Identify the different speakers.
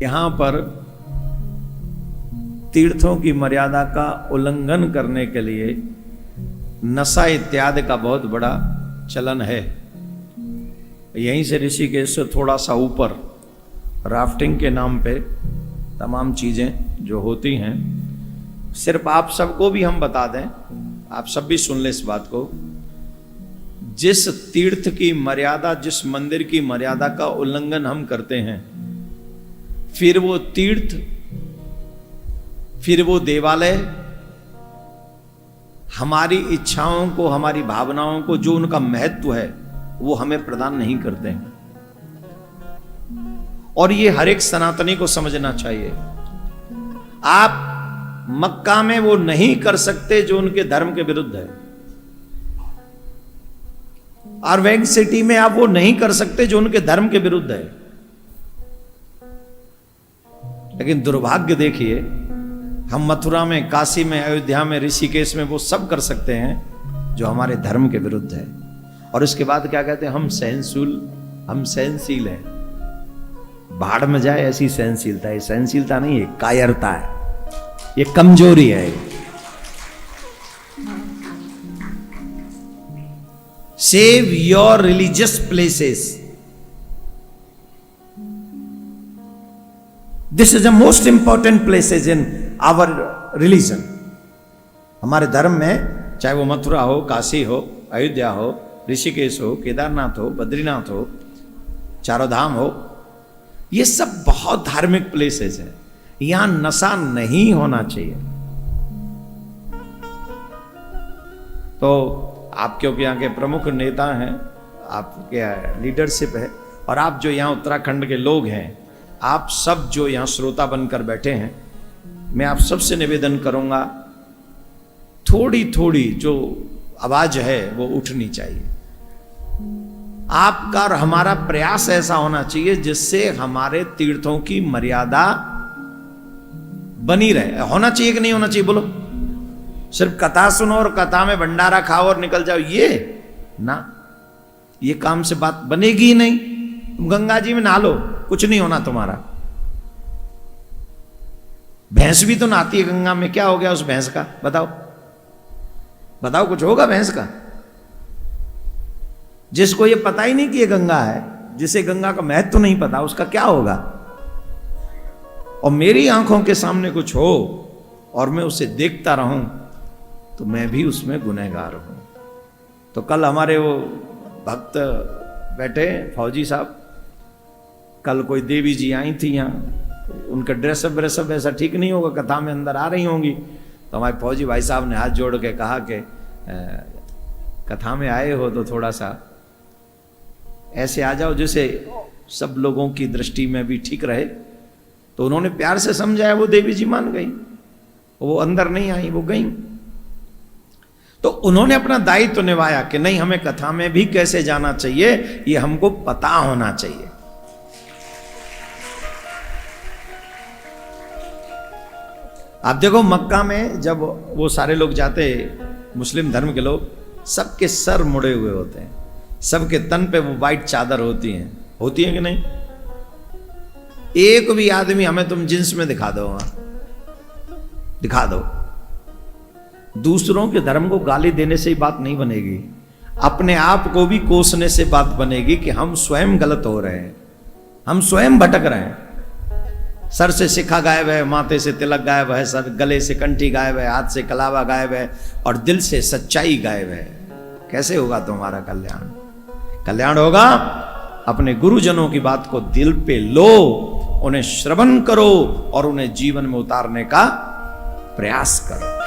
Speaker 1: यहाँ पर तीर्थों की मर्यादा का उल्लंघन करने के लिए नशा इत्यादि का बहुत बड़ा चलन है। यहीं से ऋषिकेश से थोड़ा सा ऊपर राफ्टिंग के नाम पे तमाम चीज़ें जो होती हैं, सिर्फ आप सबको भी हम बता दें, आप सब भी सुन लें इस बात को। जिस तीर्थ की मर्यादा, जिस मंदिर की मर्यादा का उल्लंघन हम करते हैं, फिर वो तीर्थ, फिर वो देवालय हमारी इच्छाओं को, हमारी भावनाओं को, जो उनका महत्व है वो हमें प्रदान नहीं करते हैं। और ये हर एक सनातनी को समझना चाहिए। आप मक्का में वो नहीं कर सकते जो उनके धर्म के विरुद्ध है, और वैंग सिटी में आप वो नहीं कर सकते जो उनके धर्म के विरुद्ध है। लेकिन दुर्भाग्य देखिए, हम मथुरा में, काशी में, अयोध्या में, ऋषिकेश में वो सब कर सकते हैं जो हमारे धर्म के विरुद्ध है। और उसके बाद क्या कहते हैं, हम सहनशील हैं। बाढ़ में जाए ऐसी सहनशीलता है। सहनशीलता नहीं है, कायरता है, ये कमजोरी है। Save your religious places, this is the most important places in our religion. हमारे धर्म में, चाहे वो मथुरा हो, काशी हो, अयोध्या हो, ऋषिकेश हो, केदारनाथ हो, बद्रीनाथ हो, चारों धाम हो, ये सब बहुत धार्मिक प्लेसेस हैं। यहां नशा नहीं होना चाहिए। तो आप क्योंकि यहाँ के प्रमुख नेता हैं, आपके लीडरशिप है, और आप जो यहाँ उत्तराखंड के लोग हैं, आप सब जो यहाँ श्रोता बनकर बैठे हैं, मैं आप सबसे निवेदन करूंगा, थोड़ी थोड़ी जो आवाज है वो उठनी चाहिए। आपका और हमारा प्रयास ऐसा होना चाहिए जिससे हमारे तीर्थों की मर्यादा बनी रहे। होना चाहिए कि नहीं होना चाहिए, बोलो? सिर्फ कथा सुनो और कथा में भंडारा खाओ और निकल जाओ, ये ना, ये काम से बात बनेगी ही नहीं। तुम गंगा जी में नहा लो, कुछ नहीं होना तुम्हारा। भैंस भी तो नहाती है गंगा में, क्या हो गया उस भैंस का? बताओ बताओ, कुछ होगा भैंस का? जिसको ये पता ही नहीं कि ये गंगा है, जिसे गंगा का महत्व नहीं पता, उसका क्या होगा? और मेरी आंखों के सामने कुछ हो और मैं उसे देखता रहूं तो मैं भी उसमें गुनहगार हूं। तो कल हमारे वो भक्त बैठे, फौजी साहब, कल कोई देवी जी आई थी यहाँ, उनका ड्रेसअप ऐसा ठीक नहीं होगा, कथा में अंदर आ रही होंगी। तो हमारे फौजी भाई साहब ने हाथ जोड़ के कहा कि कथा में आए हो तो थोड़ा सा ऐसे आ जाओ जैसे सब लोगों की दृष्टि में भी ठीक रहे। तो उन्होंने प्यार से समझाया, वो देवी जी मान गई, वो अंदर नहीं आई, वो गई। तो उन्होंने अपना दायित्व निभाया कि नहीं, हमें कथा में भी कैसे जाना चाहिए ये हमको पता होना चाहिए। आप देखो, मक्का में जब वो सारे लोग जाते, मुस्लिम धर्म के लोग, सबके सर मुड़े हुए होते हैं, सबके तन पे वो वाइट चादर होती हैं कि नहीं? एक भी आदमी हमें तुम जींस में दिखा दो, वहां दिखा दो। दूसरों के धर्म को गाली देने से ही बात नहीं बनेगी, अपने आप को भी कोसने से बात बनेगी कि हम स्वयं गलत हो रहे हैं, हम स्वयं भटक रहे हैं। सर से शिखा गायब है, माथे से तिलक गायब है, सर गले से कंठी गायब है, हाथ से कलावा गायब है, और दिल से सच्चाई गायब है। कैसे होगा तुम्हारा कल्याण? कल्याण होगा, अपने गुरुजनों की बात को दिल पे लो, उन्हें श्रवण करो और उन्हें जीवन में उतारने का प्रयास करो।